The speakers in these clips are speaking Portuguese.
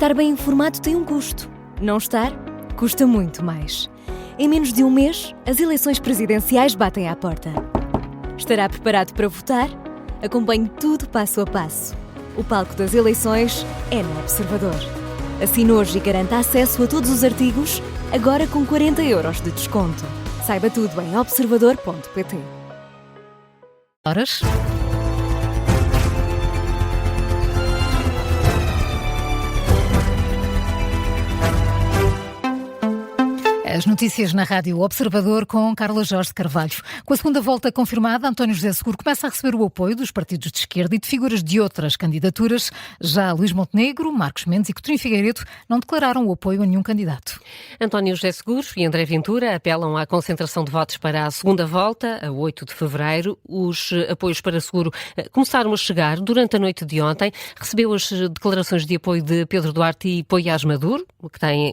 Estar bem informado tem um custo. Não estar, custa muito mais. Em menos de um mês, as eleições presidenciais batem à porta. Estará preparado para votar? Acompanhe tudo passo a passo. O palco das eleições é no Observador. Assine hoje e garanta acesso a todos os artigos, agora com 40 € de desconto. Saiba tudo em observador.pt. Horas. As notícias na Rádio Observador com Carla Jorge de Carvalho. Com a segunda volta confirmada, António José Seguro começa a receber o apoio dos partidos de esquerda e de figuras de outras candidaturas. Já Luís Montenegro, Marcos Mendes e Coutinho Figueiredo não declararam o apoio a nenhum candidato. António José Seguro e André Ventura apelam à concentração de votos para a segunda volta, a 8 de fevereiro. Os apoios para Seguro começaram a chegar durante a noite de ontem. Recebeu as declarações de apoio de Pedro Duarte e Poiás Maduro,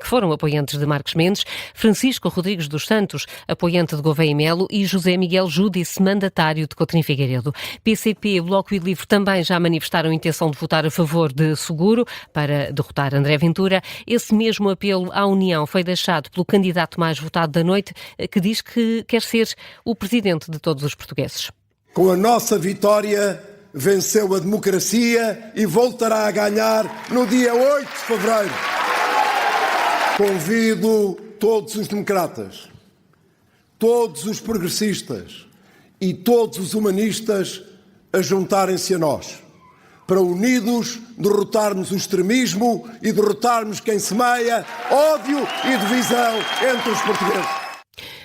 que foram apoiantes de Marcos Mendes, Francisco Rodrigues dos Santos, apoiante de Gouveia Melo, e José Miguel Júdice, mandatário de Coutinho Figueiredo. PCP, Bloco e Livre também já manifestaram a intenção de votar a favor de Seguro para derrotar André Ventura. Esse mesmo apelo à União foi deixado pelo candidato mais votado da noite, que diz que quer ser o presidente de todos os portugueses. Com a nossa vitória, venceu a democracia e voltará a ganhar no dia 8 de fevereiro. Convido todos os democratas, todos os progressistas e todos os humanistas a juntarem-se a nós, para unidos derrotarmos o extremismo e derrotarmos quem semeia ódio e divisão entre os portugueses.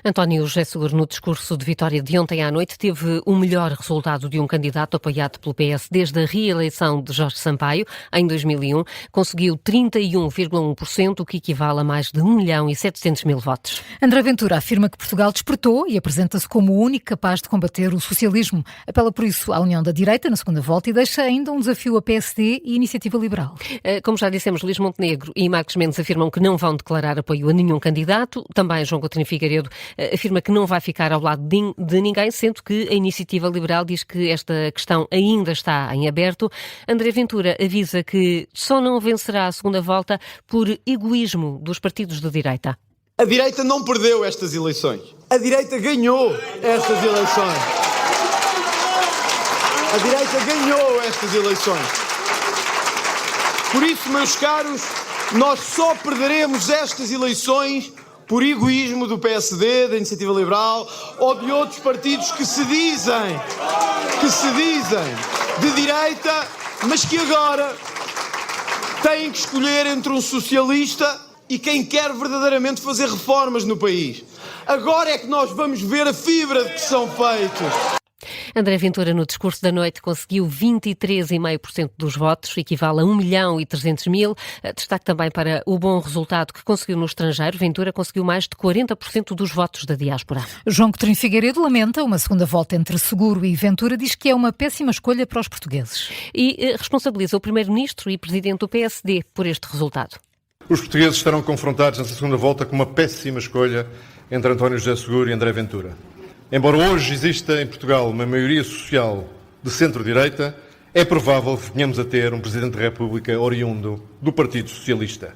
António José Seguro, no discurso de vitória de ontem à noite, teve o melhor resultado de um candidato apoiado pelo PS desde a reeleição de Jorge Sampaio, em 2001. Conseguiu 31,1%, o que equivale a mais de 1.700.000 votos. André Ventura afirma que Portugal despertou e apresenta-se como o único capaz de combater o socialismo. Apela por isso à União da Direita na segunda volta e deixa ainda um desafio a PSD e Iniciativa Liberal. Como já dissemos, Luís Montenegro e Marcos Mendes afirmam que não vão declarar apoio a nenhum candidato. Também João Coutinho Figueiredo afirma que não vai ficar ao lado de ninguém, sendo que a Iniciativa Liberal diz que esta questão ainda está em aberto. André Ventura avisa que só não vencerá a segunda volta por egoísmo dos partidos de direita. A direita não perdeu estas eleições. A direita ganhou estas eleições. A direita ganhou estas eleições. Por isso, meus caros, nós só perderemos estas eleições por egoísmo do PSD, da Iniciativa Liberal ou de outros partidos que se dizem de direita, mas que agora têm que escolher entre um socialista e quem quer verdadeiramente fazer reformas no país. Agora é que nós vamos ver a fibra de que são feitos. André Ventura, no discurso da noite, conseguiu 23,5% dos votos, equivale a 1.300.000. Destaque também para o bom resultado que conseguiu no estrangeiro. Ventura conseguiu mais de 40% dos votos da diáspora. João Coutinho Figueiredo lamenta uma segunda volta entre Seguro e Ventura, diz que é uma péssima escolha para os portugueses. E responsabiliza o Primeiro-Ministro e Presidente do PSD por este resultado. Os portugueses estarão confrontados nesta segunda volta com uma péssima escolha entre António José Seguro e André Ventura. Embora hoje exista em Portugal uma maioria social de centro-direita, é provável que venhamos a ter um Presidente da República oriundo do Partido Socialista.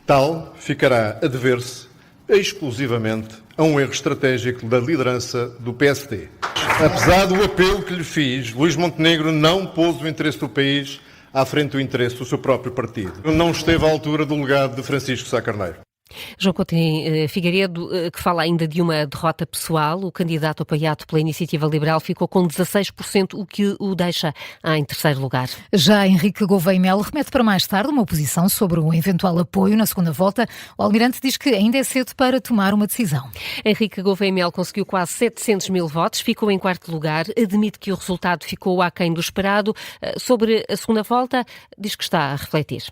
Tal ficará a dever-se exclusivamente a um erro estratégico da liderança do PSD. Apesar do apelo que lhe fiz, Luís Montenegro não pôs o interesse do país à frente do interesse do seu próprio partido. Não esteve à altura do legado de Francisco Sá Carneiro. João Coutinho Figueiredo, que fala ainda de uma derrota pessoal. O candidato apoiado pela Iniciativa Liberal ficou com 16%, o que o deixa em terceiro lugar. Já Henrique Gouveia Melo remete para mais tarde uma posição sobre um eventual apoio na segunda volta. O almirante diz que ainda é cedo para tomar uma decisão. Henrique Gouveia Melo conseguiu quase 700.000 votos, ficou em quarto lugar, admite que o resultado ficou aquém do esperado. Sobre a segunda volta, diz que está a refletir.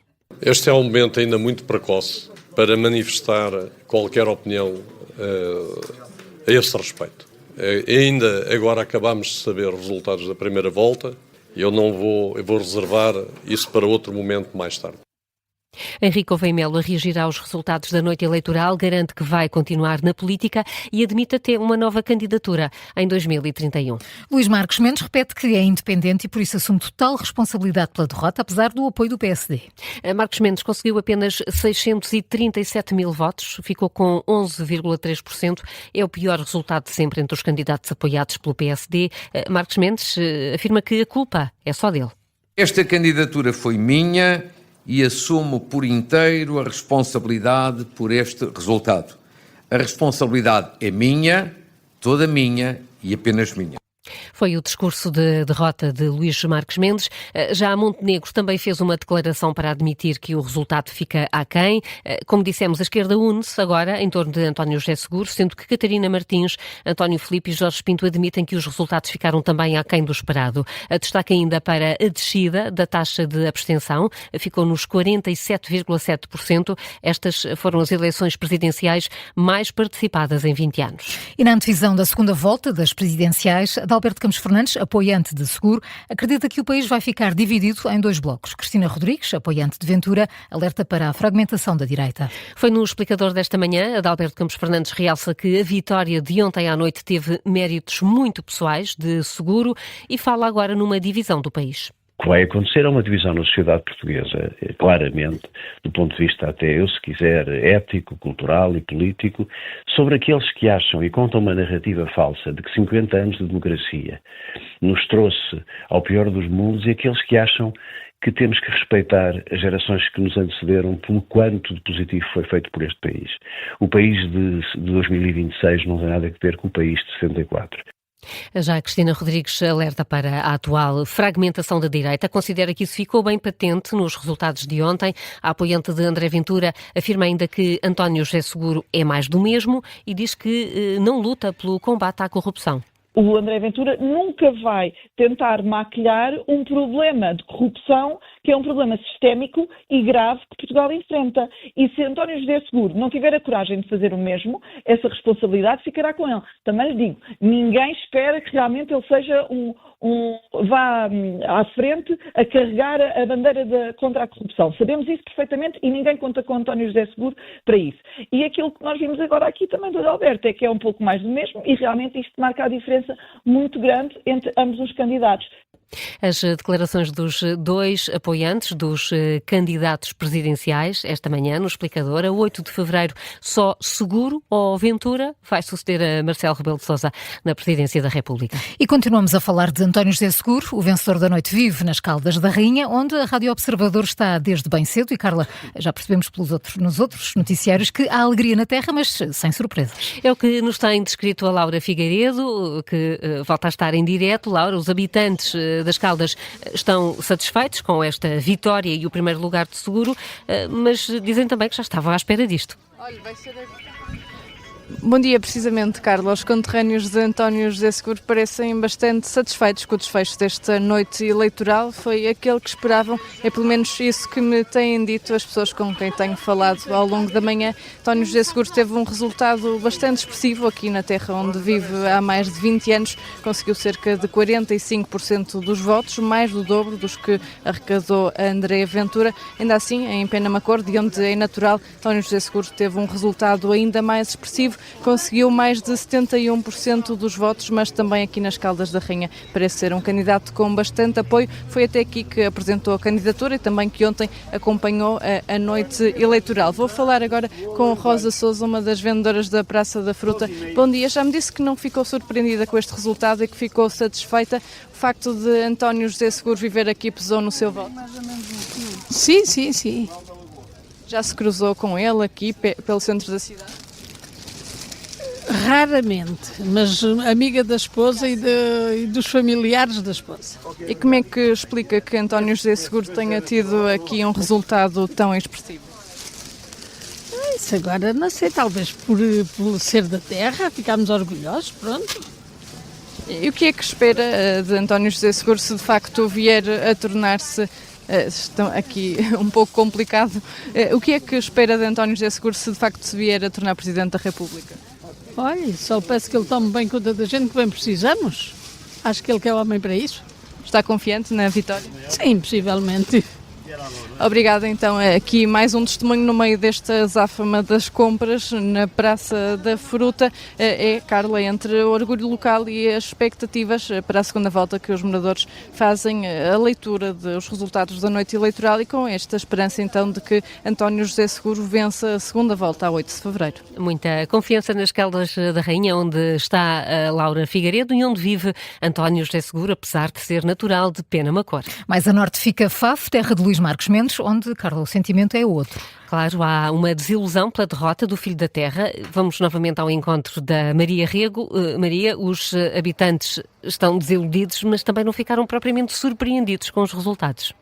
Este é um momento ainda muito precoce para manifestar qualquer opinião a esse respeito. Ainda agora acabamos de saber os resultados da primeira volta e eu vou reservar isso para outro momento mais tarde. Henrique Gouveia Melo reagirá aos resultados da noite eleitoral, garante que vai continuar na política e admite até uma nova candidatura em 2031. Luís Marcos Mendes repete que é independente e por isso assume total responsabilidade pela derrota, apesar do apoio do PSD. Marcos Mendes conseguiu apenas 637 mil votos, ficou com 11,3%. É o pior resultado de sempre entre os candidatos apoiados pelo PSD. Marcos Mendes afirma que a culpa é só dele. Esta candidatura foi minha e assumo por inteiro a responsabilidade por este resultado. A responsabilidade é minha, toda minha e apenas minha. Foi o discurso de derrota de Luís Marcos Mendes. Já Montenegro também fez uma declaração para admitir que o resultado fica aquém. Como dissemos, a esquerda une-se agora em torno de António José Seguro, sendo que Catarina Martins, António Filipe e Jorge Pinto admitem que os resultados ficaram também aquém do esperado. Destaque ainda para a descida da taxa de abstenção, ficou nos 47,7%. Estas foram as eleições presidenciais mais participadas em 20 anos. E na antevisão da segunda volta das presidenciais, Adalberto Campos Fernandes, apoiante de Seguro, acredita que o país vai ficar dividido em dois blocos. Cristina Rodrigues, apoiante de Ventura, alerta para a fragmentação da direita. Foi no explicador desta manhã. Adalberto Campos Fernandes realça que a vitória de ontem à noite teve méritos muito pessoais de Seguro e fala agora numa divisão do país. O que vai acontecer é uma divisão na sociedade portuguesa, claramente, do ponto de vista até, se quiser, ético, cultural e político, sobre aqueles que acham e contam uma narrativa falsa de que 50 anos de democracia nos trouxe ao pior dos mundos e aqueles que acham que temos que respeitar as gerações que nos antecederam pelo quanto de positivo foi feito por este país. O país de 2026 não tem nada a ver com o país de 64. Já a Cristina Rodrigues alerta para a atual fragmentação da direita. Considera que isso ficou bem patente nos resultados de ontem. A apoiante de André Ventura afirma ainda que António José Seguro é mais do mesmo e diz que não luta pelo combate à corrupção. O André Ventura nunca vai tentar maquilhar um problema de corrupção que é um problema sistémico e grave que Portugal enfrenta. E se António José Seguro não tiver a coragem de fazer o mesmo, essa responsabilidade ficará com ele. Também lhe digo, ninguém espera que realmente ele seja vá à frente a carregar a bandeira contra a corrupção. Sabemos isso perfeitamente e ninguém conta com António José Seguro para isso. E aquilo que nós vimos agora aqui também do Adalberto é que é um pouco mais do mesmo e realmente isto marca a diferença muito grande entre ambos os candidatos. As declarações dos dois apoiantes dos candidatos presidenciais esta manhã no explicador. A 8 de fevereiro, só Seguro ou Ventura vai suceder a Marcelo Rebelo de Sousa na presidência da República. E continuamos a falar de António José Seguro. O vencedor da noite vive nas Caldas da Rainha, onde a Rádio Observador está desde bem cedo. E Carla, já percebemos nos outros noticiários que há alegria na terra, mas sem surpresas. É o que nos tem descrito a Laura Figueiredo, que volta a estar em direto. Laura, os habitantes das Caldas estão satisfeitos com esta vitória e o primeiro lugar de Seguro, mas dizem também que já estavam à espera disto. Olha, vai ser... Bom dia, precisamente, Carla. Os conterrâneos de António José Seguro parecem bastante satisfeitos com o desfecho desta noite eleitoral. Foi aquele que esperavam, é pelo menos isso que me têm dito as pessoas com quem tenho falado ao longo da manhã. António José Seguro teve um resultado bastante expressivo aqui na terra onde vive há mais de 20 anos. Conseguiu cerca de 45% dos votos, mais do dobro dos que arrecadou André Ventura. Ainda assim, em Penamacor, de onde é natural, António José Seguro teve um resultado ainda mais expressivo. Conseguiu mais de 71% dos votos, mas também aqui nas Caldas da Rainha parece ser um candidato com bastante apoio. Foi até aqui que apresentou a candidatura e também que ontem acompanhou a noite eleitoral. Vou falar agora com Rosa Sousa, uma das vendedoras da Praça da Fruta. Bom dia, já me disse que não ficou surpreendida com este resultado e que ficou satisfeita. O facto de António José Seguro viver aqui pesou no seu voto? Sim, sim, sim. Já se cruzou com ele aqui pelo centro da cidade? Raramente, mas amiga da esposa e dos familiares da esposa. E como é que explica que António José Seguro tenha tido aqui um resultado tão expressivo? Isso agora não sei, talvez por ser da terra, ficámos orgulhosos, pronto. E o que é que espera de António José Seguro se de facto vier a tornar-se... Estão aqui um pouco complicado. O que é que espera de António José Seguro se de facto se vier a tornar Presidente da República? Olha, só peço que ele tome bem conta da gente que bem precisamos. Acho que ele é homem para isso. Está confiante na vitória? Sim, possivelmente. Obrigada, então. Aqui mais um testemunho no meio desta azáfama das compras na Praça da Fruta. Carla, entre o orgulho local e as expectativas para a segunda volta que os moradores fazem a leitura dos resultados da noite eleitoral e com esta esperança, então, de que António José Seguro vença a segunda volta a 8 de fevereiro. Muita confiança nas Caldas da Rainha, onde está a Laura Figueiredo e onde vive António José Seguro, apesar de ser natural de Penamacor. Mais a norte fica Faf, terra de Luís Marques Mendes, onde, Carla, o sentimento é outro. Claro, há uma desilusão pela derrota do Filho da Terra. Vamos novamente ao encontro da Maria Rego. Maria, os habitantes estão desiludidos, mas também não ficaram propriamente surpreendidos com os resultados.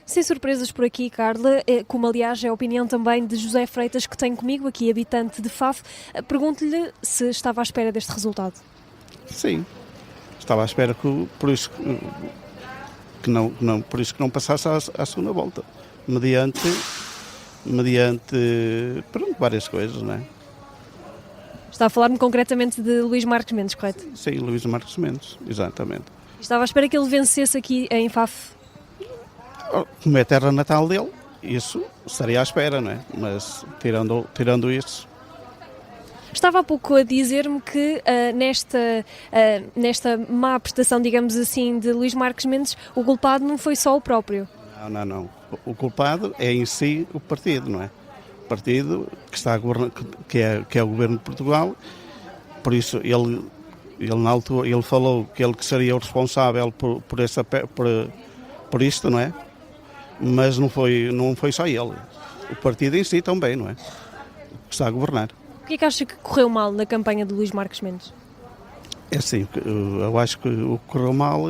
Sem surpresas por aqui, Carla, como aliás é a opinião também de José Freitas, que tem comigo, aqui habitante de Faf. Pergunto-lhe se estava à espera deste resultado. Sim, estava à espera por isso que não passasse à segunda volta, mediante pronto, várias coisas, não é? Está a falar-me concretamente de Luís Marques Mendes, correto? Sim, Luís Marques Mendes, exatamente. Estava à espera que ele vencesse aqui em Faf. Como é a terra natal dele, isso estaria à espera, não é? Mas tirando isso... Estava há pouco a dizer-me que nesta má prestação, digamos assim, de Luís Marques Mendes, o culpado não foi só o próprio. Não. O culpado é em si o partido, não é? O partido que está a governar, que é o governo de Portugal, por isso ele na altura ele falou que ele que seria o responsável por isto, não é? Mas não foi só ele. O partido em si também, não é? Que está a governar. O que é que acha que correu mal na campanha de Luís Marques Mendes? É assim, eu acho que o que correu mal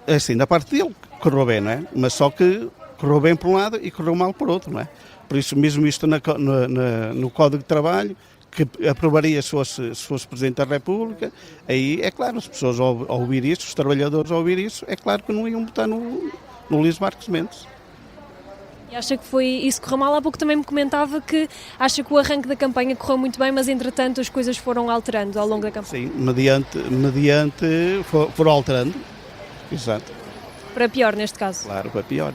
é assim, da parte dele correu bem, não é? Mas só que correu bem por um lado e correu mal por outro, não é? Por isso mesmo isto no Código de Trabalho, que aprovaria se fosse Presidente da República, aí é claro, as pessoas ao ouvir isso, os trabalhadores ao ouvir isso, é claro que não iam votar no Luís Marques Mendes. E acha que foi isso que correu mal? Há pouco também me comentava que acha que o arranque da campanha correu muito bem, mas entretanto as coisas foram alterando ao longo da campanha. Sim, mediante foram alterando, exato. Para pior neste caso? Claro, para pior.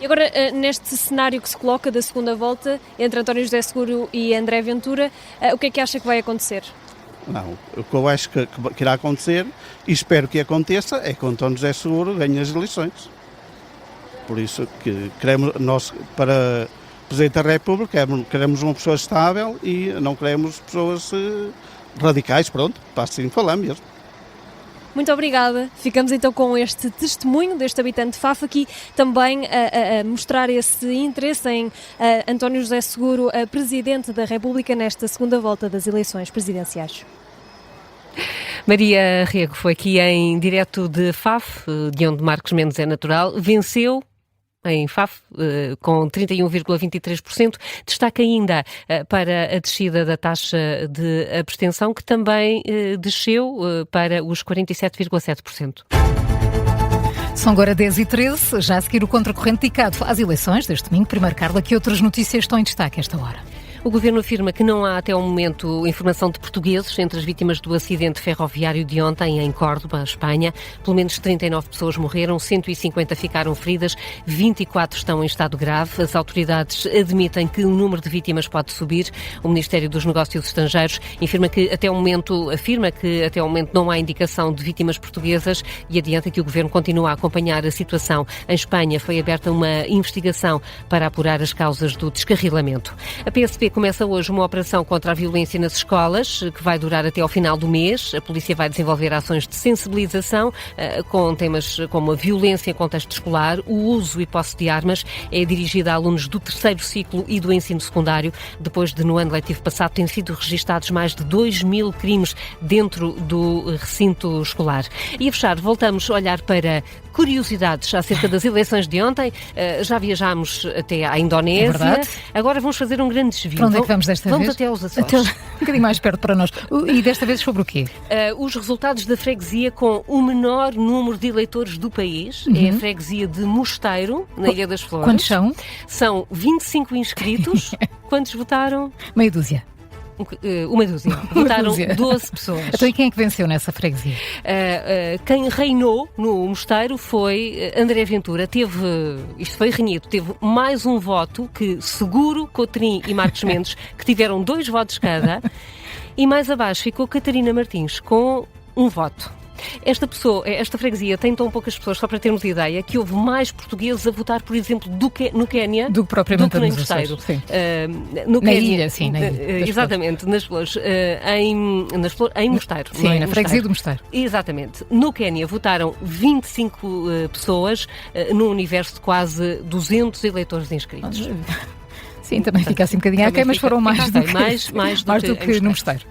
E agora, neste cenário que se coloca da segunda volta, entre António José Seguro e André Ventura, o que é que acha que vai acontecer? Não, o que eu acho que irá acontecer, e espero que aconteça, é que o António José Seguro ganhe as eleições. Por isso que queremos, nós, para Presidente da República, queremos uma pessoa estável e não queremos pessoas radicais, pronto, para assim falar mesmo. Muito obrigada. Ficamos então com este testemunho deste habitante de Faf, aqui também a mostrar esse interesse em António José Seguro, Presidente da República, nesta segunda volta das eleições presidenciais. Maria Rego foi aqui em direto de Faf, de onde Marques Mendes é natural, venceu em Faf, com 31,23%. Destaca ainda para a descida da taxa de abstenção, que também desceu para os 47,7%. São agora 10h13, já a seguir o contracorrente dedicado às eleições deste domingo. Primeiro, Carla, que outras notícias estão em destaque a esta hora? O Governo afirma que não há até ao momento informação de portugueses entre as vítimas do acidente ferroviário de ontem em Córdoba, Espanha. Pelo menos 39 pessoas morreram, 150 ficaram feridas, 24 estão em estado grave. As autoridades admitem que o número de vítimas pode subir. O Ministério dos Negócios Estrangeiros afirma que até ao momento não há indicação de vítimas portuguesas e adianta que o Governo continua a acompanhar a situação. Em Espanha foi aberta uma investigação para apurar as causas do descarrilamento. A PSP começa hoje uma operação contra a violência nas escolas, que vai durar até ao final do mês. A polícia vai desenvolver ações de sensibilização com temas como a violência em contexto escolar, o uso e posse de armas. É dirigida a alunos do terceiro ciclo e do ensino secundário, depois de no ano letivo passado terem sido registados mais de 2.000 crimes dentro do recinto escolar. E a fechar, voltamos a olhar para curiosidades acerca das eleições de ontem. Já viajámos até à Indonésia. Agora vamos fazer um grande desvio. Para onde é que vamos desta vez? Vamos até aos Açores. Um bocadinho mais perto para nós. E desta vez sobre o quê? Os resultados da freguesia com o menor número de eleitores do país. É a freguesia de Mosteiro, na Ilha das Flores. Quantos são? São 25 inscritos. Quantos votaram? Meia dúzia. uma dúzia. Votaram 12 pessoas. Então, e quem é que venceu nessa freguesia? Quem reinou no mosteiro foi André Ventura. Isto foi renhido, teve mais um voto que Seguro, Cotrim e Marcos Mendes, que tiveram 2 votos cada. E mais abaixo ficou Catarina Martins, com 1 voto. Esta freguesia tem tão poucas pessoas, só para termos ideia, que houve mais portugueses a votar, por exemplo, no Quénia do que propriamente no Mosteiro. Na Quénia, ilha, sim. Na ilha, exatamente, nas Flores. Em Mosteiro. Sim, na freguesia do Mosteiro. Exatamente. No Quénia votaram 25 pessoas, num universo de quase 200 eleitores inscritos. Sim, também fica assim um bocadinho aquém, mas foram mais do que no Mosteiro.